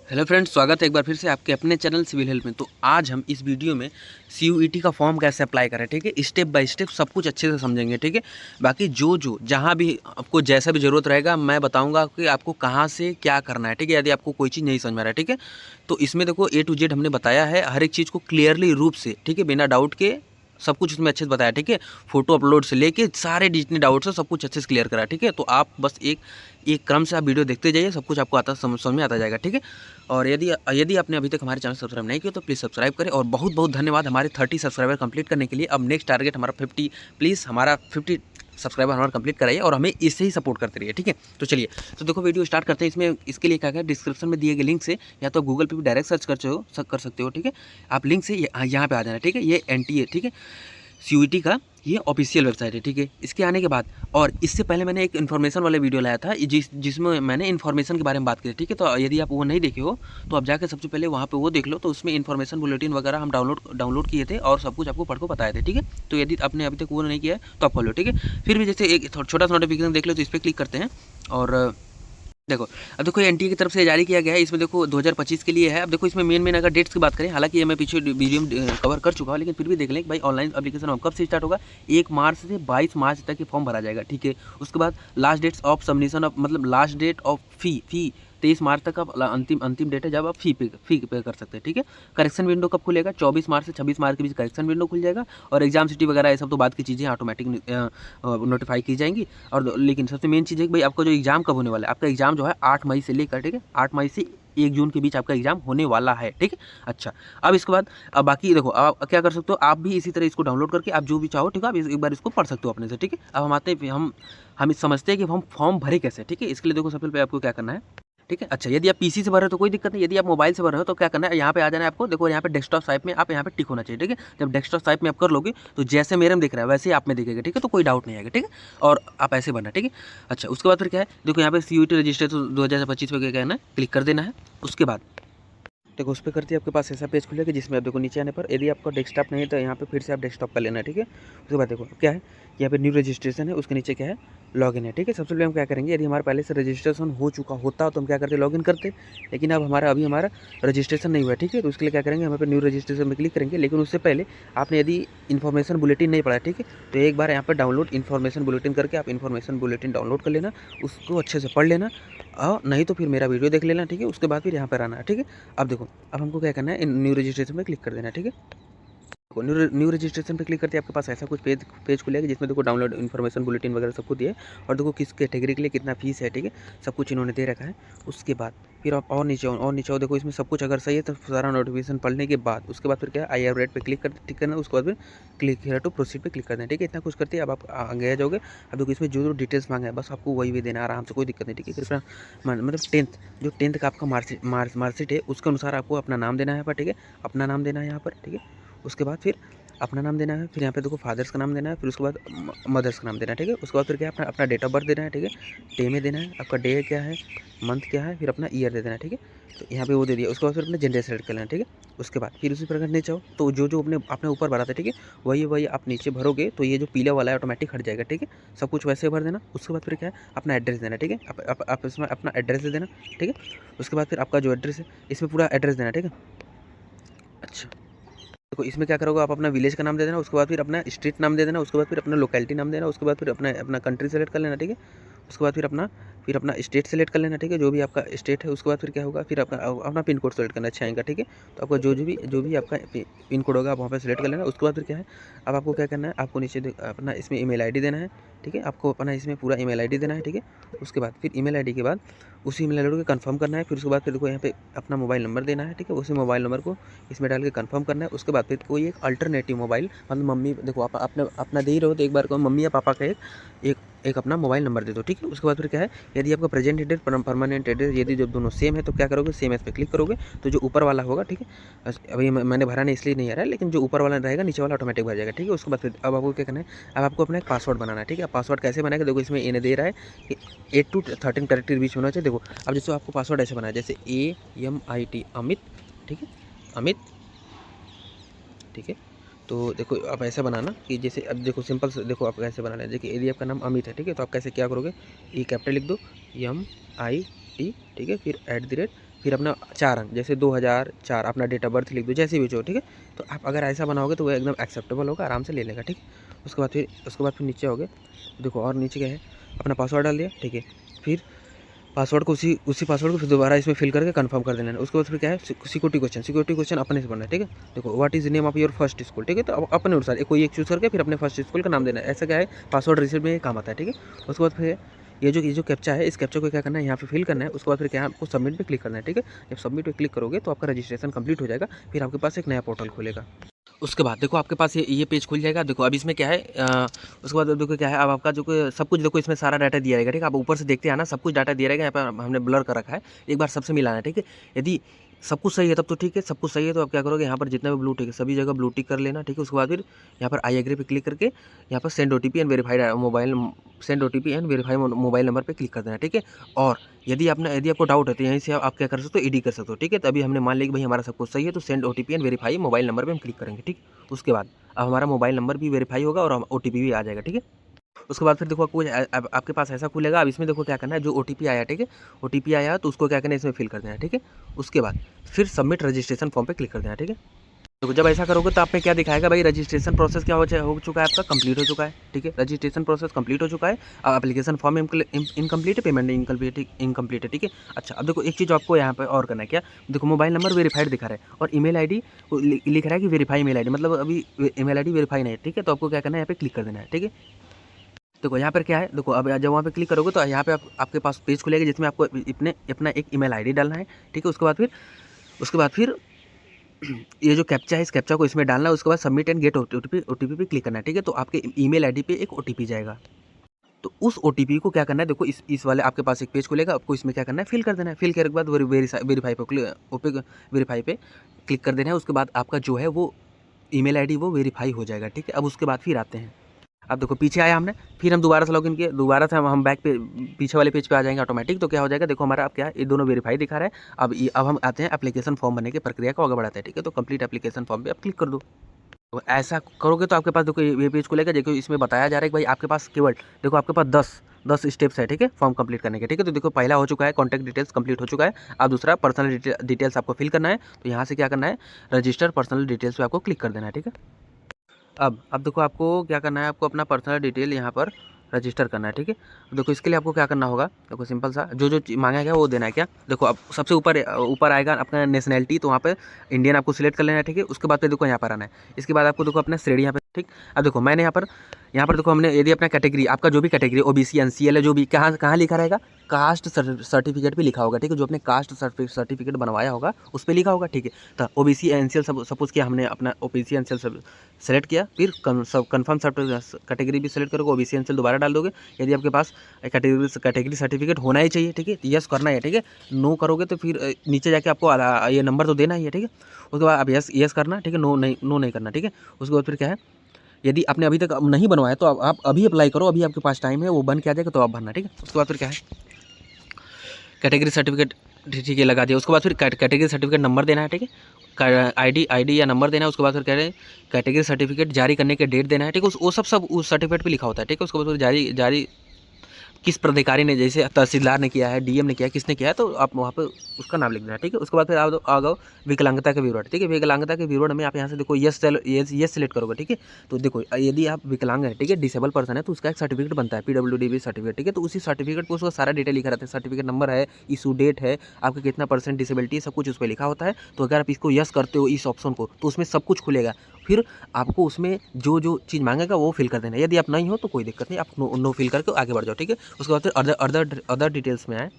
Hello friends, स्वागत है एक बार फिर से आपके अपने चैनल सिविल हेल्प में। तो आज हम इस वीडियो में सीयूईटी का फॉर्म कैसे अप्लाई करें, ठीक है, स्टेप बाय स्टेप सब कुछ अच्छे से समझेंगे, ठीक है। बाकी जो जहाँ भी आपको जैसा भी ज़रूरत रहेगा मैं बताऊंगा कि आपको कहाँ से क्या करना है, ठीक है। यदि आपको कोई चीज़ नहीं समझ में आ रहा है, ठीक है, तो इसमें देखो A to Z हमने बताया है, हर एक चीज़ को क्लियरली रूप से, ठीक है, बिना डाउट के सब कुछ उसमें अच्छे से बताया, ठीक है। फोटो अपलोड से लेके सारे जितने डाउट्स हैं सब कुछ अच्छे से क्लियर करा, ठीक है। तो आप बस एक एक क्रम से आप वीडियो देखते जाइए, सब कुछ आपको समझ में आता जाएगा, ठीक है। और यदि यदि आपने अभी तक हमारे चैनल सब्सक्राइब नहीं किया तो प्लीज़ सब्सक्राइब करें। और बहुत बहुत धन्यवाद हमारे 30 सब्सक्राइबर कंप्लीट करने के लिए। अब नेक्स्ट टारगेट हमारा 50, प्लीज़ हमारा 50 सब्सक्राइबर हमारा कंप्लीट कराइए और हमें इससे ही सपोर्ट करते रहिए, ठीक है। तो चलिए, तो देखो वीडियो स्टार्ट करते हैं। इसमें इसके लिए क्या है, डिस्क्रिप्शन में दिए गए लिंक से या तो गूगल पे भी डायरेक्ट सर्च कर सकते हो, ठीक है। आप लिंक से यहाँ पे आ जाना, ठीक है। ये NTA, ठीक है, सीयूईटी का ये ऑफिशियल वेबसाइट है, ठीक है। इसके आने के बाद और इससे पहले मैंने एक इन्फॉर्मेशन वाला वीडियो लाया था जिसमें मैंने इन्फॉर्मेशन के बारे में बात की थी, ठीक है। तो यदि आप वो नहीं देखे हो तो आप जाकर सबसे पहले वहाँ पे वो देख लो। तो उसमें इन्फॉर्मेशन बुलेटिन वगैरह हम डाउनलोड किए थे और सब कुछ आपको पढ़ को बताए थे, ठीक है। तो यदि आपने अभी तक वो नहीं किया है तो आप फॉलो, ठीक है। फिर भी जैसे एक छोटा सा नोटिफिकेशन देख लो तो इस पर क्लिक करते हैं और देखो, अब देखो ये एनटीए की तरफ से जारी किया गया है। इसमें देखो 2025 के लिए है। अब देखो इसमें मेन अगर डेट्स की बात करें, हालांकि ये मैं पीछे वीडियो में कवर कर चुका हूँ, लेकिन फिर भी देख लें कि भाई ऑनलाइन एप्लीकेशन कब से स्टार्ट होगा। 1 मार्च से 22 मार्च तक ये फॉर्म भरा जाएगा, ठीक है। उसके बाद last dates of submission of मतलब last date of fee 23 March तक आप अंतिम डेट है जब आप फी पे कर सकते हैं, ठीक है। करेक्शन विंडो कब खुलेगा, 24 मार्च से 26 मार्च के बीच करेक्शन विंडो खुल जाएगा। और एग्जाम सिटी वगैरह ये सब तो बात की चीज़ें ऑटोमेटिक नोटिफाई की जाएंगी। और लेकिन सबसे मेन चीज़ है कि भाई आपका जो एग्जाम कब होने वाला है। आपका एग्जाम जो है 8 मई से लेकर, ठीक है, 8 मई से 1 जून के बीच आपका एग्जाम होने वाला है, ठीक है। अच्छा, अब इसके बाद अब बाकी देखो आप क्या कर सकते हो, आप भी इसी तरह इसको डाउनलोड करके आप जो भी चाहो, ठीक है, आप एक बार इसको पढ़ सकते हो अपने से, ठीक है। अब हम आते हैं, हम समझते हैं कि हम फॉर्म भरे कैसे, ठीक है। इसके लिए देखो सबसे पहले आपको क्या करना है, ठीक है। अच्छा, यदि आप पीसी से भर रहे हो तो कोई दिक्कत नहीं। यदि आप मोबाइल से भर रहे हो तो क्या करना है, यहाँ पे आ जाना है आपको। देखो यहाँ पे डेस्कटॉप टाइप में आप यहाँ पे टिक होना चाहिए, ठीक है। जब डेस्कटॉप टाइप में आप कर लोगे तो जैसे मेरे में दिख रहा है वैसे ही आप में दिखेगा, ठीक है। तो कोई डाउट नहीं आएगा, ठीक है। और आप ऐसे भरना, ठीक है। अच्छा, उसके बाद फिर क्या है, देखो यहाँ पे सीयूईटी रजिस्ट्रेशन 2025 पे क्या कहना है, क्लिक कर देना है। उसके बाद देखो उस पर करते ही आपके पास ऐसा पेज खुलेगा जिसमें आप देखो नीचे आने पर यदि आपका डेस्कटॉप नहीं है तो यहाँ पे फिर से आप डेस्कटॉप कर लेना है, ठीक है। उसके बाद देखो क्या है, यहाँ पे न्यू रजिस्ट्रेशन है, उसके नीचे क्या है, लॉगिन है, ठीक है। सबसे पहले हम क्या करेंगे, यदि हमारे पहले से रजिस्ट्रेशन हो चुका होता तो हम क्या करते, लॉगिन करते। लेकिन अब हमारा रजिस्ट्रेशन नहीं हुआ, ठीक है। तो उसके लिए क्या करेंगे, हम यहाँ पे न्यू रजिस्ट्रेशन में क्लिक करेंगे। लेकिन उससे पहले आपने यदि इन्फॉर्मेशन बुलेटिन नहीं पढ़ा, ठीक है, तो एक बार यहाँ पर डाउनलोड इन्फॉर्मेशन बुलेटिन करके आप इन्फॉर्मेशन बुलेटिन डाउनलोड कर लेना, उसको अच्छे से पढ़ लेना। और नहीं तो फिर मेरा वीडियो देख लेना, ठीक है। उसके बाद फिर यहाँ पर आना है, ठीक है। अब देखो अब हमको क्या करना है, न्यू रजिस्ट्रेशन में क्लिक कर देना है, ठीक है। न्यू रजिस्ट्रेशन पे क्लिक करते हैं आपके पास ऐसा कुछ पेज खुलेगा जिसमें देखो डाउनलोड इन्फॉर्मेशन बुलेटिन वगैरह सब कुछ दिया है। और देखो किस कैटेगरी के लिए कितना फीस है, ठीक है, सब कुछ इन्होंने दे रखा है। उसके बाद फिर आप और नीचे आओ, देखो इसमें सब कुछ अगर सही है तो सारा नोटिफिकेशन पढ़ने के बाद उसके बाद फिर क्या आई हैव रेड पे क्लिक करना। उसके बाद फिर क्लिक हियर टू प्रोसीड पे क्लिक करना है, ठीक है। इतना कुछ करते हैं अब आप आगे आ जाओगे। अब देखो इसमें जो डिटेल्स मांगा है बस आपको वही भी देना है आराम से, कोई दिक्कत नहीं, ठीक है। कृपया मतलब 10th का आपका मार्कशीट है उसके अनुसार आपको अपना नाम देना है यहाँ पर, ठीक है। अपना नाम देना है यहाँ पर, ठीक है। उसके बाद फिर अपना नाम देना है, फिर यहाँ पे देखो फादर्स का नाम देना है, फिर उसके बाद मदर्स का नाम देना है, ठीक है। उसके बाद फिर क्या है, अपना डेट ऑफ बर्थ देना है, ठीक है। डे में देना है, आपका डे क्या है, मंथ क्या है, फिर अपना ईयर दे देना है, ठीक है। तो यहाँ पे वो दे दिया। उसके बाद फिर अपने जेंडर सेलेक्ट कर लेना, ठीक है। उसके बाद फिर उसी प्रकार नीचे आओ तो जो अपने ऊपर भरा था, ठीक है, वही आप नीचे भरोगे तो ये जो पीला वाला है ऑटोमेटिक हट जाएगा, ठीक है। सब कुछ वैसे भर देना। उसके बाद फिर क्या है, अपना एड्रेस देना, ठीक है। आप इसमें अपना एड्रेस दे देना, ठीक है। उसके बाद फिर आपका जो एड्रेस है इसमें पूरा एड्रेस देना, ठीक है। अच्छा, देखो इसमें क्या करोगे, आप अपना विलेज का नाम दे देना, उसके बाद फिर अपना स्ट्रीट नाम दे देना, उसके बाद फिर अपना लोकेलिटी नाम देना, उसके बाद फिर अपना अपना कंट्री सेलेक्ट कर लेना, ठीक है। उसके बाद फिर अपना स्टेट सेलेक्ट कर लेना, ठीक है, जो भी आपका स्टेट है। उसके बाद फिर क्या होगा, फिर अपना अपना पिन कोड सेलेक्ट करना है 6 अंक का, ठीक है। तो आपका जो भी आपका पिन कोड होगा आप वहाँ पर सेलेक्ट कर लेना। उसके बाद फिर क्या है, अब आपको क्या करना है, आपको नीचे अपना इसमें ईमेल आईडी देना है, ठीक है। आपको अपना इसमें पूरा ईमेल आईडी देना है, ठीक है। उसके बाद फिर ईमेल आईडी के बाद उसी ईमेल आईडी को कंफर्म करना है। फिर उसके बाद फिर देखो यहाँ पे अपना मोबाइल नंबर देना है, ठीक है। उसी मोबाइल नंबर को इसमें डाल के कंफर्म करना है। उसके बाद फिर कोई एक अल्टरनेटिव मोबाइल मतलब मम्मी, देखो आप अपना दे ही रहो तो एक बार को मम्मी या पापा का एक अपना मोबाइल नंबर दे दो, ठीक है। उसके बाद फिर क्या है, यदि आपका प्रेजेंट एड्रेस परमानेंट एड्रेस यदि जब दोनों सेम है तो क्या करोगे, सेम एस पे क्लिक करोगे तो जो ऊपर वाला होगा, ठीक है। अभी मैंने भरा नहीं इसलिए नहीं आ रहा है, लेकिन जो ऊपर वाला रहेगा नीचे वाला ऑटोमेटिक भर जाएगा, ठीक है। उसके बाद फिर अब आपको क्या करना है, अब आपको अपना एक पासवर्ड बनाना है, ठीक है। पासवर्ड कैसे बनाएगा, देखो इसमें इन्हें दे रहा है कि 8 to 13 कैरेक्टर बीच में होना चाहिए। देखो अब जैसे आपको पासवर्ड ऐसे बनाया जैसे AMIT अमित, ठीक है, अमित, ठीक है। तो देखो आप ऐसा बनाना कि जैसे अब देखो सिंपल से देखो आप कैसे बनाना है। देखिए यदि आपका नाम अमित है, ठीक है, तो आप कैसे क्या करोगे, E कैपिटल लिख दो, MIT, ठीक है, फिर फिर अपना 4 अंक जैसे 2004 अपना डेट ऑफ बर्थ लिख दो, जैसे भी हो, ठीक है। तो आप अगर ऐसा बनाओगे तो वो एकदम एक्सेप्टेबल होगा, आराम से ले लेगा, ठीक। उसके बाद फिर नीचे आओगे, देखो और नीचे क्या है, अपना पासवर्ड डाल दिया, ठीक है। फिर पासवर्ड को उसी पासवर्ड को फिर दोबारा इसमें फिल करके कंफर्म कर देना है। उसके बाद फिर क्या है, सिक्योरिटी क्वेश्चन अपने से पढ़ना है, ठीक है। देखो what is name of your first school, ठीक है। तो अब अपने अनुसार कोई एक चूज़ करके फिर अपने फर्स्ट स्कूल का नाम देना है। ऐसा क्या है, पासवर्ड रिसेट में ये काम आता है, ठीक है। उसके बाद फिर ये जो कैप्चा है, इस कैप्चा को क्या करना है, यहाँ पे फिल करना है। उसके बाद फिर क्या है, आपको सबमिट पे क्लिक करना है, ठीक है। जब सबमिट पे क्लिक करोगे तो आपका रजिस्ट्रेशन कंप्लीट हो जाएगा, फिर आपके पास एक नया पोर्टल खुलेगा। उसके बाद देखो आपके पास ये पेज खुल जाएगा। देखो अब इसमें क्या है, उसके बाद देखो क्या है, अब आपका जो सब कुछ देखो इसमें सारा डाटा दिया रहेगा, ठीक है। आप ऊपर से देखते हैं ना, सब कुछ डाटा दिया रहेगा। यहाँ पर हमने ब्लर कर रखा है, एक बार सबसे मिलाना है, ठीक है। यदि सब कुछ सही है तब तो ठीक है, सब कुछ सही है तो आप क्या करोगे, यहाँ पर जितना भी ब्लू टिक है सभी जगह ब्लू टिक कर लेना, ठीक है। उसके बाद फिर यहाँ पर आई एग्री पे क्लिक करके यहाँ पर send OTP and verify mobile number पे क्लिक कर देना है, ठीक है। और यदि आपको डाउट है तो यहीं से आप क्या कर सकते हो, ईडी कर सकते हो, ठीक है। तो अभी हमने मान लिया कि भाई हमारा सब कुछ सही है, तो send OTP and verify mobile number पे हम क्लिक करेंगे, ठीक। उसके बाद अब हमारा मोबाइल नंबर भी वेरीफाई होगा और ओटीपी भी आ जाएगा, ठीक है। उसके बाद फिर देखो अब आपके पास ऐसा खुलेगा। अब इसमें देखो क्या करना है, जो ओटीपी आया, ठीक है, ओटीपी आया तो उसको क्या करना है, इसमें फिल कर देना है, ठीक है। उसके बाद फिर सबमिट रजिस्ट्रेशन फॉर्म पे क्लिक कर देना है, ठीक है। तो जब ऐसा करोगे तो आप में क्या दिखाएगा, भाई रजिस्ट्रेशन प्रोसेस क्या हो चुका है, आपका कंप्लीट हो चुका है, ठीक है। रजिस्ट्रेशन प्रोसेस कंप्लीट हो चुका है। अब एप्लीकेशन फॉर्म इनकम्प्लीट है, पेमेंट इनकम्प्लीट है, ठीक है। अच्छा अब देखो एक चीज़ आपको यहाँ पे और करना है, क्या देखो मोबाइल नंबर वेरीफाइड दिखा रहा है और ईमेल आईडी लिख रहा है कि वेरीफाई ईमेल आईडी, मतलब अभी ईमेल आईडी वेरीफाई नहीं है, ठीक है। तो आपको क्या करना है, यहाँ पे क्लिक कर देना है, ठीक है। देखो यहाँ पर क्या है, देखो अब जब वहाँ पे क्लिक करोगे तो यहाँ पे आपके पास पेज खुलेगा जिसमें आपको अपना एक ईमेल आईडी डालना है, ठीक है। उसके बाद फिर ये जो कैप्चा है, इस कैप्चा को इसमें डालना है। उसके बाद सबमिट एंड गेट ओटीपी पे क्लिक करना है, ठीक है। तो आपके ईमेल आईडी पे एक ओटीपी जाएगा। तो उस ओटीपी को क्या करना है, देखो इस वाले आपके पास एक पेज खुलेगा, आपको इसमें क्या करना है, फिल कर देना है। फिल करने के बाद वेरीफाई पे क्लिक कर देना है। उसके बाद आपका जो है वो ईमेल आईडी वो वेरीफाई हो जाएगा, ठीक है। अब उसके बाद फिर आते हैं, अब देखो पीछे आया हमने, फिर हम दोबारा से लॉगिन किए, दोबारा से हम बैक पे पीछे वाले पेज पे आ जाएंगे ऑटोमेटिक। तो क्या हो जाएगा, देखो हमारा अब क्या है, ये दोनों वेरीफाई दिखा रहा है। अब हम आते हैं एप्लीकेशन फॉर्म भरने की प्रक्रिया को आगे बढ़ाते हैं, ठीक है। तो कंप्लीट एप्लीकेशन फॉर्म पे आप क्लिक कर दो। तो ऐसा करोगे तो आपके पास देखो ये पेज खुलेगा। देखो इसमें बताया जा रहा है कि भाई आपके पास केवल देखो आपके पास 10 स्टेप्स है, ठीक है, फॉर्म कंप्लीट करने के, ठीक है। तो देखो पहला हो चुका है, कॉन्टैक्ट डिटेल्स कंप्लीट हो चुका है। अब दूसरा पर्सनल डिटेल्स आपको फिल करना है। तो यहाँ से क्या करना है, रजिस्टर पर्सनल डिटेल्स पे आपको क्लिक कर देना है, ठीक है। अब देखो आपको क्या करना है, आपको अपना पर्सनल डिटेल यहाँ पर रजिस्टर करना है, ठीक है। देखो इसके लिए आपको क्या करना होगा, देखो सिंपल सा जो मांगा गया वो देना है, क्या देखो अब सबसे ऊपर आएगा अपना नेशनैलिटी, तो वहाँ पे इंडियन आपको सिलेक्ट कर लेना है, ठीक है। उसके बाद फिर देखो यहाँ पर आना है। इसके बाद आपको देखो अपना श्रेणी यहाँ पे, ठीक। अब देखो मैंने यहाँ पर देखो हमने यदि अपना कैटेगरी, आपका जो भी कैटेगरी ओबीसी एनसीएल है, जो भी कहाँ लिखा रहेगा, कास्ट सर्टिफिकेट पे लिखा होगा, ठीक है। जो अपने कास्ट सर्टिफिकेट बनवाया होगा उस पर लिखा होगा, ठीक है। तो ओबीसी एनसीएल सपोज किया हमने, अपना ओबीसी एनसीएल सेलेक्ट किया, फिर कन्फर्म कैटेगरी भी सेलेक्ट करोगे, ओबीसी एनसीएल दोबारा डाल दोगे। यदि आपके पास कैटेगरी सर्टिफिकेट होना ही चाहिए, ठीक है, यस करना है, ठीक है। नो करोगे तो फिर नीचे जाके आपको ये नंबर तो देना ही है, ठीक है। उसके बाद आप यस करना, ठीक है, नो नहीं करना, ठीक है। उसके बाद फिर क्या है, यदि आपने अभी तक नहीं बनवाया तो आप अभी अप्लाई करो, अभी आपके पास टाइम है, वो बन के आ जाएगा तो आप भरना, ठीक है। उसके बाद फिर क्या है, कैटेगरी सर्टिफिकेट, ठीक है, लगा दिया। उसके बाद फिर कैटेगरी सर्टिफिकेट नंबर देना है, ठीक है, आईडी या नंबर देना है। उसके बाद फिर कह रहे हैं कैटेगरी सर्टिफिकेट जारी करने के डेट देना है, ठीक है। वो सब उस सर्टिफिकेट पे लिखा होता है, ठीक है। उसके बाद फिर जारी किस प्राधिकारी ने, जैसे तहसीलदार ने किया है, डीएम ने किया है, किसने किया है, तो आप वहाँ पे उसका नाम लिख देना, ठीक है। उसके बाद फिर आ गो विकलांगता के विवरण, ठीक है। विकलांगता के विवरण में आप यहाँ से देखो यस सेलेक्ट करोगे, ठीक है। तो देखो यदि आप विकलांग है, ठीक है, डिसेबल पर्सन है, तो उसका एक सर्टिफिकेट बनता है, PWD सर्टिफिकेट, ठीक है। तो उसी सर्टिफिकेट पर उसका सारा डिटेल लिखा रहता है, सर्टिफिकेट नंबर है, इशू डेट है, आपका कितना % डिसेबिलिटी है, सब कुछ उस पर लिखा होता है। तो अगर आप इसको यस करते हो इस ऑप्शन को, तो उसमें सब कुछ खुलेगा। फिर आपको उसमें जो चीज़ मांगेगा वो फिल कर देना है। यदि आप नहीं हो तो कोई दिक्कत नहीं, आप नो फिल करके आगे बढ़ जाओ, ठीक है। उसके बाद फिर अदर डिटेल्स में आए।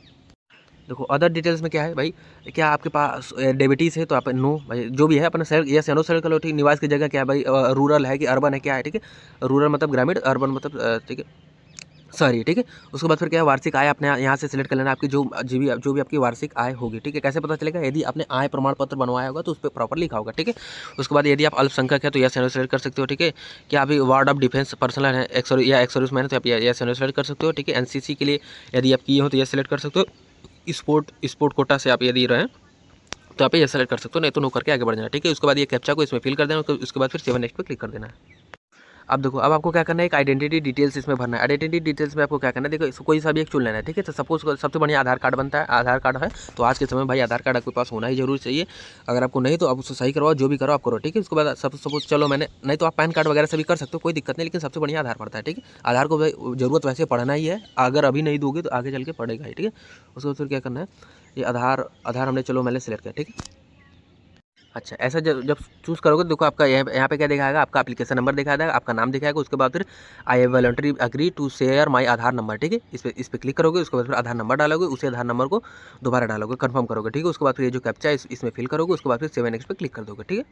देखो अदर डिटेल्स में क्या है भाई, क्या आपके पास डेबिटीज़ है तो आप नो, भाई जो भी है अपना सेलेक्ट यस या नो सेलेक्ट कर लो, ठीक। निवास की जगह क्या है भाई, रूरल है कि अर्बन है, क्या है, ठीक है। रूरल मतलब ग्रामीण, अर्बन मतलब ठीक है शहरी, ठीक है। उसके बाद फिर क्या है, वार्षिक आय अपने यहाँ से सिलेक्ट कर लेना, आपकी जो भी आपकी वार्षिक आय होगी, ठीक है। कैसे पता चलेगा, यदि आपने आय प्रमाण पत्र बनवाया होगा तो उस पर प्रॉपर लिखा होगा, ठीक है। उसके बाद यदि आप अल्पसंख्यक है तो यस सेलेक्ट कर सकते हो, ठीक है। क्या अभी वार्ड ऑफ डिफेंस पर्सनल है एक्स सर्विसमैन है तो आप यस सेलेक्ट कर सकते हो, ठीक है। एनसीसी के लिए यदि आप किए हो तो यस सेलेक्ट कर सकते हो। स्पोर्ट कोटा से आप यदि रहें तो आप ये सेलेक्ट कर सकते हो, नहीं तो नो करके आगे बढ़ जाना, ठीक है। उसके बाद ये कैप्चा को इसमें फिल कर देना, उसके बाद फिर 7 नेक्स्ट पे क्लिक कर देना है। अब देखो, अब आपको क्या करना है, एक आइडेंटिटी डिटेल्स इसमें भरना है। आइडेंटिटी डिटेल्स में आपको क्या करना है, देखो इसको कोई सा भी एक चुन लेना है, ठीक है। तो सपोज सबसे बढ़िया आधार कार्ड बनता है, आधार कार्ड है तो आज के समय में भाई आधार कार्ड आपके पास होना ही जरूर चाहिए। अगर आपको नहीं तो आप उसको सही करवाओ, जो भी करो आप करो, ठीक है। उसके बाद सब सपोज चलो मैंने नहीं तो आप पैन कार्ड वगैरह से भी कर सकते हो, कोई दिक्कत नहीं, लेकिन सबसे बढ़िया आधार पड़ता है, ठीक है। आधार को जरूरत वैसे पढ़ना ही है, अगर अभी नहीं दोगे तो आगे चल के पड़ेगा ही, ठीक है। उसके बाद फिर क्या करना है, ये आधार हमने चलो मैंने सेलेक्ट किया, ठीक है। अच्छा, ऐसा जब चूज़ करोगे तो देखो आपका यहाँ पे क्या दिखाएगा, आपका एप्लीकेशन नंबर दिखाएगा, आपका नाम दिखाएगा। उसके बाद फिर I have voluntary agree to share my Aadhaar number, ठीक है। इस पे क्लिक करोगे, उसके बाद फिर आधार नंबर डालोगे, उसी आधार नंबर को दोबारा डालोगे, कंफर्म करोगे, ठीक है। उसके बाद फिर ये जो कैप्चा है इसमें फिल करोगे, उसके बाद फिर 7 नेक्स्ट पे क्लिक कर दोगे, ठीक है।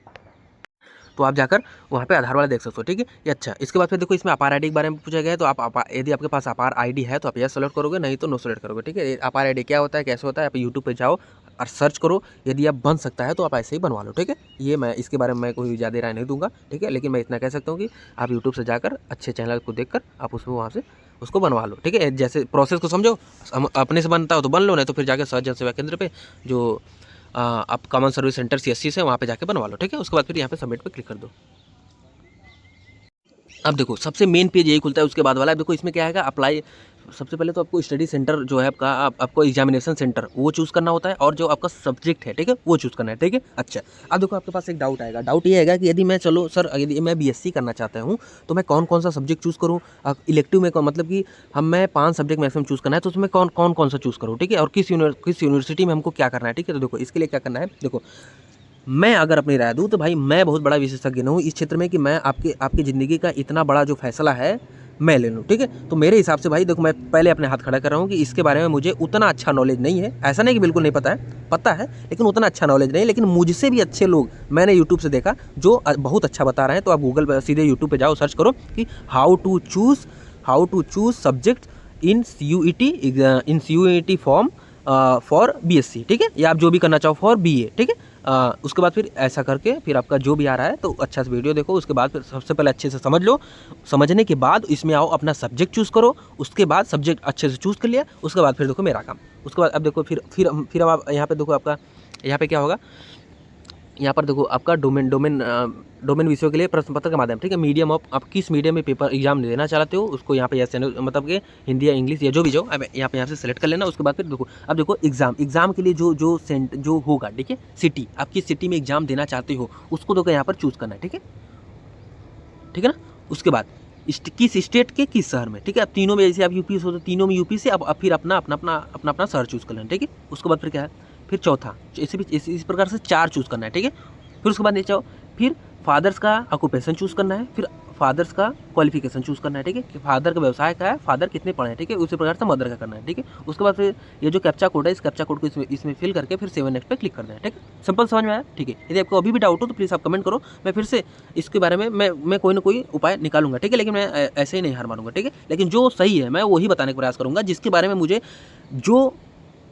तो आप जाकर वहाँ पे आधार वाला देख सकते हो, ठीक है। ये अच्छा, इसके बाद फिर देखो इसमें अपार आईडी के बारे में पूछा गया है, तो आप यदि आपके पास अपार आईडी है तो आप यस सेलेक्ट करोगे, नहीं तो नो सेलेक्ट करोगे, ठीक है। अपार आईडी क्या होता है, कैसे होता है, आप यूट्यूब पे जाओ और सर्च करो, यदि आप बन सकता है तो आप ऐसे ही बनवा लो, ठीक है। ये मैं इसके बारे में मैं कोई ज़्यादा राय नहीं दूंगा, ठीक है, लेकिन मैं इतना कह सकता हूँ कि आप यूट्यूब से जाकर अच्छे चैनल को देखकर आप उसमें वहाँ से उसको बनवा लो, ठीक है। जैसे प्रोसेस को समझो, अपने से बनता हो तो बन लो, नहीं तो फिर जाकर सहज जन सेवा केंद्र पे जो आप कॉमन सर्विस सेंटर CSC से वहाँ पे जाके बनवा लो, ठीक है। उसके बाद फिर यहाँ पे सबमिट पे क्लिक कर दो। अब देखो सबसे मेन पेज यही खुलता है, उसके बाद वाला अब देखो इसमें क्या है, अप्लाई। सबसे पहले तो आपको स्टडी सेंटर जो है आपका, आपको एग्जामिनेशन सेंटर वो चूज़ करना होता है, और जो आपका सब्जेक्ट है, ठीक है, वो चूज़ करना है, ठीक है। अच्छा, अब देखो आपके पास एक डाउट आएगा, डाउट ये आएगा कि यदि मैं चलो सर यदि मैं BSc करना चाहता हूँ तो मैं कौन कौन सा सब्जेक्ट चूज़ करूँ। इलेक्टिव में मतलब कि मैं 5 सब्जेक्ट मैक्सिमम चूज़ करना है, तो उसमें कौन सा चूज़ करूँ, ठीक है, और किस यूनिवर्सिटी में हमको क्या करना है, ठीक है। तो देखो इसके लिए क्या करना है, देखो मैं अगर अपनी राय दूँ तो भाई मैं बहुत बड़ा विशेषज्ञ हूँ इस क्षेत्र में कि मैं आपकी ज़िंदगी का इतना बड़ा जो फैसला है मैं ले लूँ, ठीक है। तो मेरे हिसाब से भाई देखो मैं पहले अपने हाथ खड़ा कर रहा हूँ कि इसके बारे में मुझे उतना अच्छा नॉलेज नहीं है, ऐसा नहीं कि बिल्कुल नहीं पता है, लेकिन उतना अच्छा नॉलेज नहीं, लेकिन मुझसे भी अच्छे लोग मैंने यूट्यूब से देखा जो बहुत अच्छा बता रहे हैं। तो आप गूगल पर सीधे यूट्यूब पर जाओ, सर्च करो कि how to choose subject in CUET form for BSc, ठीक है, या आप जो भी करना चाहो फॉर BA, ठीक है। उसके बाद फिर ऐसा करके फिर आपका जो भी आ रहा है तो अच्छा से वीडियो देखो, उसके बाद फिर सबसे पहले अच्छे से समझ लो, समझने के बाद इसमें आओ, अपना सब्जेक्ट चूज़ करो, उसके बाद सब्जेक्ट अच्छे से चूज़ कर लिया, उसके बाद फिर देखो मेरा काम। उसके बाद अब देखो फिर अब यहाँ पे देखो आपका यहाँ पे क्या होगा, यहाँ पर देखो आपका डोमेन विषयों के लिए प्रश्न पत्र का माध्यम, ठीक है। मीडियम ऑफ आप किस मीडियम में पेपर एग्जाम देना चाहते हो उसको यहाँ पे यस मतलब कि हिंदी या इंग्लिश या जो भी जो अब यहाँ से सेलेक्ट कर लेना। उसके बाद फिर देखो अब देखो एग्जाम के लिए जो होगा, ठीक है, सिटी आप किस सिटी में एग्जाम देना चाहते हो उसको देखो यहाँ पर चूज़ करना है, ठीक है ना। उसके बाद किस स्टेट के किस शहर में, ठीक है। अब तीनों में जैसे आप यूपी से हो तो तीनों में यूपी से अब फिर अपना शहर चूज़ कर लेना, ठीक है। उसके बाद फिर क्या है, फिर चौथा इस प्रकार से 4 चूज़ करना है, ठीक है। फिर उसके बाद नीचे आओ, फिर फादर्स का ऑक्यूपेशन चूज़ करना है, फिर फादर्स का क्वालिफिकेशन चूज़ करना है, ठीक है, कि फादर का व्यवसाय क्या है, फादर कितने पढ़े हैं, ठीक है। उसी प्रकार से मदर का करना है, ठीक है। उसके बाद फिर ये जो कैप्चा कोड है इस कैप्चा कोड को इसमें फिल करके फिर 7 नेक्स्ट पे क्लिक करना है, ठीक है। सिंपल समझ में आया, ठीक है। यदि आपको अभी भी डाउट हो तो प्लीज़ आप कमेंट करो, मैं फिर से इसके बारे में मैं कोई ना कोई उपाय निकालूंगा, ठीक है। लेकिन मैं ऐसे ही नहीं हार मानूंगा, ठीक है। लेकिन जो सही है मैं वही बताने का प्रयास करूँगा, जिसके बारे में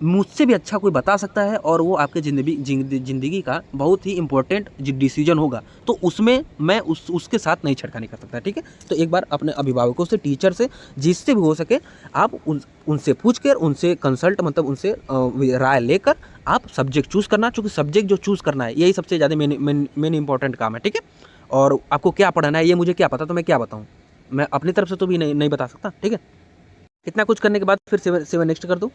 मुझसे भी अच्छा कोई बता सकता है और वो आपके ज़िंदगी का बहुत ही इंपॉर्टेंट डिसीजन होगा, तो उसमें मैं उसके साथ नहीं छेड़खानी कर सकता, ठीक है। तो एक बार अपने अभिभावकों से, टीचर से, जिससे भी हो सके आप उनसे पूछ कर, उनसे कंसल्ट मतलब उनसे राय लेकर आप सब्जेक्ट चूज़ करना, चूँकि सब्जेक्ट जो चूज़ करना है यही सबसे ज़्यादा मेन इंपॉर्टेंट काम है, ठीक है। और आपको क्या पढ़ाना है ये मुझे क्या पता, तो मैं क्या बताऊँ, मैं अपनी तरफ से तो भी नहीं बता सकता, ठीक है। इतना कुछ करने के बाद फिर 7 नेक्स्ट कर दूँ।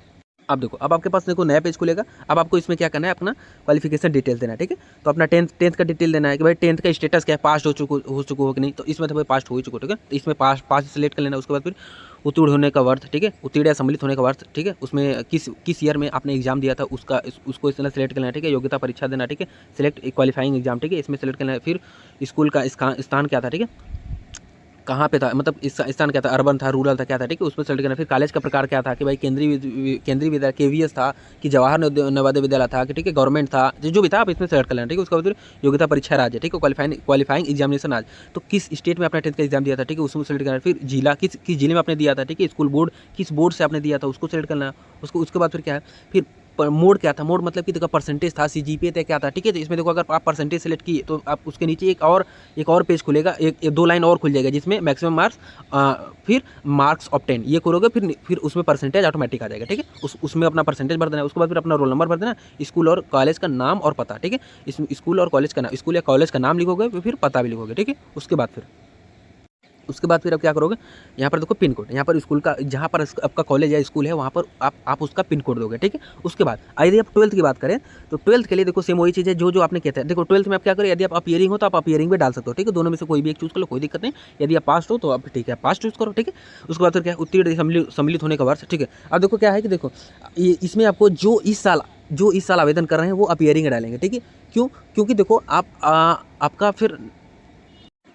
अब देखो अब आपके पास देखो नया पेज खुलेगा। अब आपको इसमें क्या करना है, अपना क्वालिफिकेशन डिटेल देना है, ठीक है। तो अपना टेंथ का डिटेल देना है कि भाई 10th का स्टेटस क्या है, पास हो चुको हो कि नहीं। तो इसमें तो भाई पास हो ही चुको, ठीक है। तो इसमें पास सेलेक्ट कर लेना। उसके बाद फिर उत्तीर्ण होने का वर्थ, ठीक है, उत्तीर्ण या सम्मिलित होने का वर्थ, ठीक है। उसमें किस ईयर में आपने एग्जाम दिया था उसको इस तरह सेलेक्ट करना है, ठीक है। योग्यता परीक्षा देना, ठीक है। सेलेक्ट क्वालिफाइंग एग्जाम, ठीक है, इसमें सेलेक्ट करना है। फिर स्कूल का स्थान क्या था, ठीक है, कहाँ पे था, मतलब इस स्थान क्या था, अर्बन था, रूरल था, क्या था, ठीक है, उसमें सेलेक्ट करना। फिर कॉलेज का प्रकार क्या था कि भाई केंद्रीय विद्यालय KVS था कि जवाहर नवोदय विद्यालय था कि, ठीक है, गवर्नमेंट था, जो भी था आप इसमें सेलेक्ट कर लेना, ठीक है। उसके बाद फिर योग्यता परीक्षा राज्य, ठीक है, क्वालिफाइंग एग्जामिनेशन आज, तो किस स्टेट में आपने 10th का एग्जाम दिया था, ठीक है, उसमें सेलेक्ट करना। फिर जिला किस जिले में आपने दिया था, ठीक है, स्कूल बोर्ड किस बोर्ड से आपने दिया था उसको सेलेक्ट करना। उसके बाद फिर क्या है, फिर मोड क्या था, मोड मतलब कि देखो परसेंटेज था, CGPA था क्या था, ठीक है। तो इसमें देखो अगर आप परसेंटेज सेलेक्ट किए तो आप उसके नीचे एक और पेज खुलेगा, एक 2 लाइन और खुल जाएगा जिसमें मैक्सिमम मार्क्स, फिर मार्क्स ऑब्टेन ये करोगे, फिर उसमें परसेंटेज ऑटोमेटिक आ जाएगा, ठीक है। उसमें अपना परसेंटेज भर देना। उसके बाद फिर अपना रोल नंबर भर देना, स्कूल और कॉलेज का नाम और पता, ठीक है। इसमें स्कूल और कॉलेज का नाम, स्कूल या कॉलेज का नाम लिखोगे, फिर पता भी लिखोगे, ठीक है। उसके बाद फिर उसके बाद फिर आप क्या करोगे, यहाँ पर देखो पिन कोड, यहाँ पर स्कूल का जहाँ पर आपका कॉलेज या स्कूल है वहाँ पर आप उसका पिन कोड दोगे, ठीक है। उसके बाद यदि आप 12th की बात करें तो 12th के लिए देखो सेम वही चीज़ है जो आपने कहते हैं। देखो 12th में आप क्या करें, यदि आप अपीयरिंग हो तो आप अपीयरिंग भी डाल सकते हो, ठीक है। दोनों में से कोई भी एक चूज़ कर लो, कोई दिक्कत नहीं। यदि आप पास हो तो आप ठीक है पास चूज़ करो, ठीक है। उसके बाद फिर क्या है, उत्तीर्ण सम्मिलित होने का वर्ष, ठीक है। अब देखो क्या है कि देखो इसमें आपको जो इस साल आवेदन कर रहे हैं वो अपीयरिंग डालेंगे, ठीक है। क्यों? क्योंकि देखो आपका फिर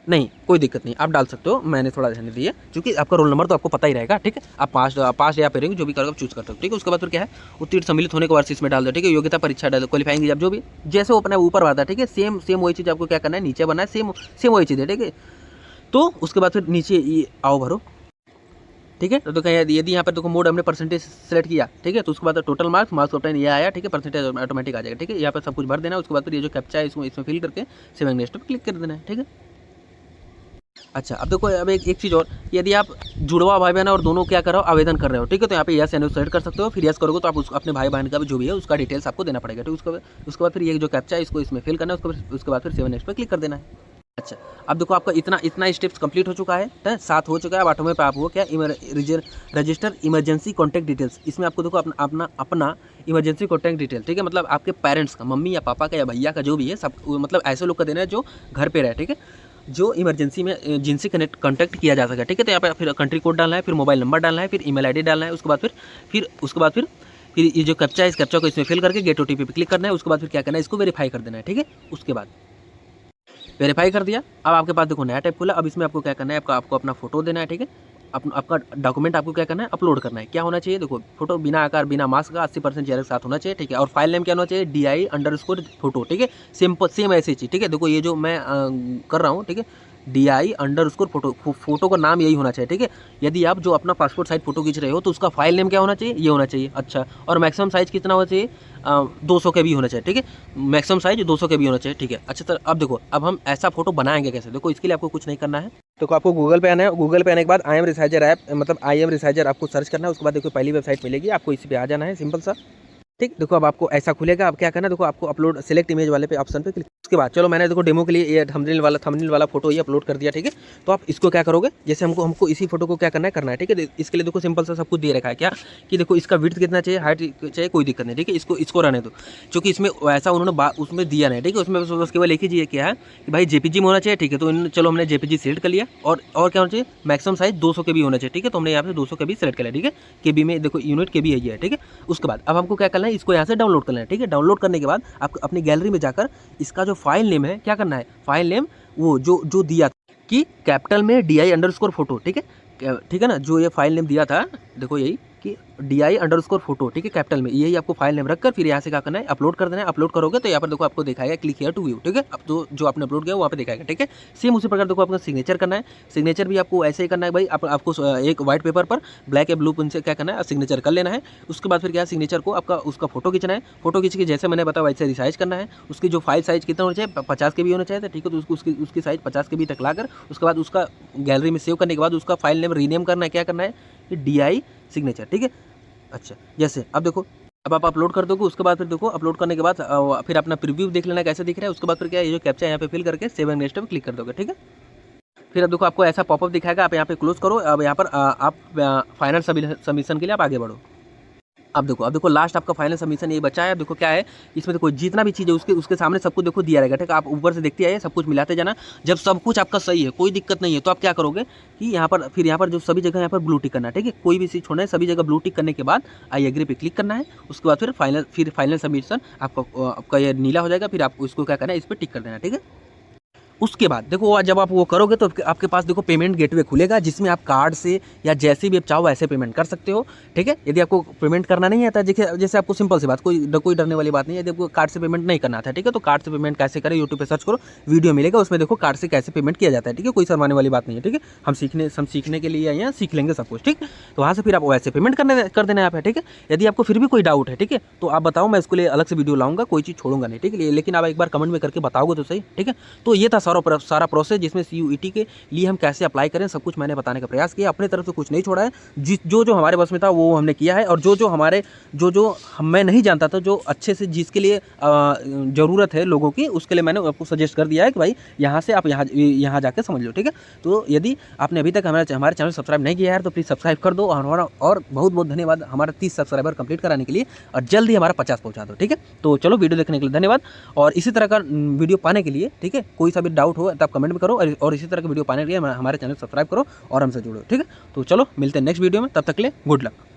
नहीं, कोई दिक्कत नहीं, आप डाल सकते हो, मैंने थोड़ा ध्यान दिया क्योंकि आपका रोल नंबर तो आपको पता ही रहेगा, ठीक है। आप पास या पेरेंगे जो भी करोगे आप चूज कर सकते हो, ठीक है। उसके बाद फिर क्या है, उत्तीर्ण सम्मिलित होने के वर्ष इसमें डाल दो, ठीक है। योग्यता परीक्षा डाल दो, क्वालिफाइंग एग्जाम जो भी जैसे वो अपना ऊपर आता है, ठीक है। सेम वही चीज़ आपको क्या करना है, नीचे बनना है, सेम वही चीज़ है, ठीक है। तो उसके बाद फिर नीचे ये आओ भरो, ठीक है। तो देखो यदि यहाँ पर देखो मोड हमने परसेंटेज सेलेक्ट किया, ठीक है। तो उसके बाद टोटल मार्क्स ऑफ 10 ये आया, ठीक है। परसेंटेज ऑटोमेटिक आ जाएगा, ठीक है। यहाँ पर सब कुछ भर देना है। उसके बाद फिर ये जो कैप्चा है इसमें फिल करके सेव एंड नेक्स्ट पे क्लिक कर देना है, ठीक है। अच्छा, अब देखो अब एक चीज़ और, यदि आप जुड़वा भाई बहन और दोनों क्या कर रहे हो, आवेदन कर रहे हो, ठीक है। तो यहाँ पे यस एंड सेलेक्ट कर सकते हो। फिर यस करोगे तो आप अपने भाई बहन का भी जो भी है उसका डिटेल्स आपको देना पड़ेगा, ठीक है। उसके बाद फिर ये जो कैप्चा है इसको इसमें फिल करना है। उसके बाद फिर सेव नेक्स्ट पे क्लिक कर देना है। अच्छा, अब देखो आपका इतना स्टेप्स कंप्लीट हो चुका है, 7 हो चुका है। अब 8वें पे आप वो क्या रजिस्टर इमरजेंसी कॉन्टैक्ट डिटेल्स, इसमें आपको देखो अपना इमरजेंसी कॉन्टैक्ट डिटेल, ठीक है। मतलब आपके पेरेंट्स का, मम्मी या पापा का या भैया का जो भी है सब, मतलब ऐसे लोग का देना है जो घर पे रहे, ठीक है। जो इमरजेंसी में जिनसे कॉन्टैक्ट किया जा सके, ठीक है। तो यहाँ पे फिर कंट्री कोड डालना है, फिर मोबाइल नंबर डालना है, फिर ईमेल आईडी डालना है। उसके बाद फिर ये जो कैप्चा है इस कैप्चा को इसमें फिल करके गेट ओटीपी पे क्लिक करना है। उसके बाद फिर क्या करना है, इसको वेरीफाई कर देना है, ठीक है। उसके बाद वेरीफाई कर दिया, अब आपके पास देखो नया टैब खुला। अब इसमें आपको क्या करना है, आपको अपना फोटो देना है, ठीक है। आपका डॉक्यूमेंट आपको क्या करना है, अपलोड करना है। क्या होना चाहिए, देखो फोटो बिना आकार बिना मास्क का 80% चेहरे के साथ होना चाहिए, ठीक है। और फाइल नेम क्या होना चाहिए, DI_फोटो, ठीक है। सेम ऐसी चीज़, ठीक है। देखो ये जो मैं कर रहा हूँ, ठीक है, DI_फोटो का नाम यही होना चाहिए, ठीक है। यदि आप जो अपना पासपोर्ट साइज फोटो खींच रहे हो तो उसका फाइल नेम क्या होना चाहिए, ये होना चाहिए। अच्छा, और मैक्सिमम साइज कितना होना चाहिए, 200 के भी होना चाहिए, ठीक है। मैक्सिमम साइज 200 के भी होना चाहिए, ठीक है। अच्छा, तो अब देखो अब हम ऐसा फोटो बनाएंगे कैसे, देखो इसके लिए आपको कुछ नहीं करना है। देखो आपको गूगल पे आना है। गूगल पे आने के बाद आई एम रिसाइजर ऐप, मतलब आई एम रिसाइजर आपको सर्च करना है। उसके बाद देखो पहली वेबसाइट मिलेगी, आपको इसी पे आ जाना है, सिंपल सा, ठीक। देखो अब आपको ऐसा खुलेगा। अब क्या करना है, देखो आपको अपलोड सेलेक्ट इमेज वाले पे ऑप्शन पे क्लिक। उसके बाद चलो मैंने देखो डेमो के लिए ये थंबनेल वाला फोटो ये अपलोड कर दिया, ठीक है। तो आप इसको क्या करोगे, जैसे हमको इसी फोटो को क्या करना है, ठीक है। इसके लिए देखो सिंपल सा सब कुछ दे रखा है, क्या कि देखो इसका विड्थ कितना चाहिए, हाइट चाहिए, कोई दिक्कत नहीं, ठीक है। इसको रहने दो, क्योंकि इसमें ऐसा उन्होंने उसमें दिया नहीं, ठीक है। उसमें बस केवल एक ही चीज़ क्या है कि भाई JPG में होना चाहिए, ठीक है। तो चलो हमने JPG सेलेक्ट कर लिया। और क्या होना चाहिए, मैक्सिमम साइज 200 KB होना चाहिए, ठीक है। तो हमने यहाँ पे 200 KB सेलेक्ट कर लिया, ठीक है। KB में देखो यूनिट KB है ये, ठीक है। उसके बाद अब हमको क्या करना है, इसको यहाँ से डाउनलोड करना है, ठीक है। डाउनलोड करने के बाद आपको अपनी गैलरी में जाकर इसका जो फाइल नेम है क्या करना है, फाइल नेम वो जो दिया कि कैपिटल में DI_फोटो, ठीक है, ठीक है ना। जो ये फाइल नेम दिया था देखो यही कि DI_फोटो, ठीक है, कैपिटल में, यही आपको फाइल नेम रखकर फिर यहाँ से क्या करना है, अपलोड कर देना है। अपलोड करोगे तो यहाँ पर देखो आपको दिखाएगा क्लिक हियर टू व्यू, ठीक है। अब तो जो आपने अपलोड किया वहाँ पे दिखाएगा, ठीक है। सेम उसी प्रकार देखो आपको सिग्नेचर करना है। सिग्नेचर भी आपको ऐसे ही करना है भाई, आपको एक व्हाइट पेपर पर ब्लैक या ब्लू पेन से क्या करना है, सिग्नेचर कर लेना है। उसके बाद फिर क्या, सिग्नेचर को आपका उसका फोटो खींचना है। फोटो खींच के जैसे मैंने बताया वैसे रिसाइज करना है। उसकी जो फाइल साइज कितना होना चाहिए, 50 KB होना चाहिए, ठीक है। तो उसकी साइज 50 KB तक लाकर उसके बाद उसका गैलरी में सेव करने के बाद उसका फाइल नेम रीनेम करना है, क्या करना है कि DI सिग्नेचर, ठीक है। अच्छा, जैसे अब देखो अब आप अपलोड कर दोगे। उसके बाद फिर देखो अपलोड करने के बाद फिर अपना प्रीव्यू देख लेना कैसे दिख रहा है। उसके बाद फिर क्या है, ये जो कैप्चा यहाँ पे फिल करके सेव एंड नेक्स्ट पे क्लिक कर दोगे, ठीक है। फिर अब देखो आपको ऐसा पॉपअप दिखाएगा, आप यहाँ पे क्लोज करो। अब यहाँ पर आप फाइनल सबमिशन के लिए आप आगे बढ़ो। अब देखो लास्ट आपका फाइनल सबमिशन ये बचा है। अब देखो क्या है, इसमें देखो जितना भी चीज़ है उसके सामने सब कुछ देखो दिया रहेगा, ठीक है। आप ऊपर से देखते आइए, सब कुछ मिलाते जाना। जब सब कुछ आपका सही है, कोई दिक्कत नहीं है, तो आप क्या करोगे कि यहाँ पर जो सभी जगह यहाँ पर ब्लू टिक करना है, ठीक है। कोई भी चीज़ छोड़ना है, सभी जगह ब्लू टिक करने के बाद आई एग्री पे क्लिक करना है। उसके बाद फिर फाइनल सबमिशन आपका ये नीला हो जाएगा। फिर आपको इसको क्या करना है, इस पर टिक कर देना, ठीक है। उसके बाद देखो जब आप वो करोगे तो आपके पास देखो पेमेंट गेटवे खुलेगा, जिसमें आप कार्ड से या जैसे भी आप चाहो वैसे पेमेंट कर सकते हो, ठीक है। यदि आपको पेमेंट करना नहीं आता, जैसे आपको सिंपल सी बात, कोई डरने वाली बात नहीं है। यदि आपको कार्ड से पेमेंट नहीं करना था, ठीक है, तो कार्ड से पेमेंट कैसे करें, यूट्यूब पे सर्च करो, वीडियो मिलेगा, उसमें देखो कार्ड से कैसे पेमेंट किया जाता है, ठीक है। कोई शर्माने वाली बात नहीं है, ठीक है। हम सीखने के लिए यहाँ सीख लेंगे सब कुछ, ठीक। तो वहाँ से फिर आप वैसे पेमेंट कर देना है, ठीक है। यदि आपको फिर भी कोई डाउट है, ठीक है, तो आप बताओ, मैं इसके लिए अलग से वीडियो लाऊंगा, कोई चीज़ छोड़ूंगा नहीं, ठीक है। लेकिन आप एक बार कमेंट में करके बताओगे तो सही, ठीक है। तो ये था सारा प्रोसेस जिसमें CUET के लिए हम कैसे अप्लाई करें सब कुछ मैंने बताने का प्रयास किया। अपने तरफ से कुछ नहीं छोड़ा है, जो हमारे बस में था वो हमने किया है, और मैं नहीं जानता था, जो अच्छे से जिसके लिए ज़रूरत है लोगों की, उसके लिए मैंने आपको सजेस्ट कर दिया है कि भाई यहाँ से आप यहाँ जाके समझ लो, ठीक है। तो यदि आपने अभी तक हमारे चैनल सब्सक्राइब नहीं किया है तो प्लीज़ सब्सक्राइब कर दो, और बहुत बहुत धन्यवाद हमारा 30 सब्सक्राइबर कंप्लीट कराने के लिए, और जल्दी हमारा 50 पहुँचा दो, ठीक है। तो चलो, वीडियो देखने के लिए धन्यवाद, और इसी तरह का वीडियो पाने के लिए, ठीक है, कोई सा भी डाउट हो तो आप कमेंट में करो, और इसी तरह का वीडियो पाने के लिए हमारे चैनल सब्सक्राइब करो और हमसे जुड़ो, ठीक है। तो चलो मिलते हैं नेक्स्ट वीडियो में, तब तक के लिए गुड लक।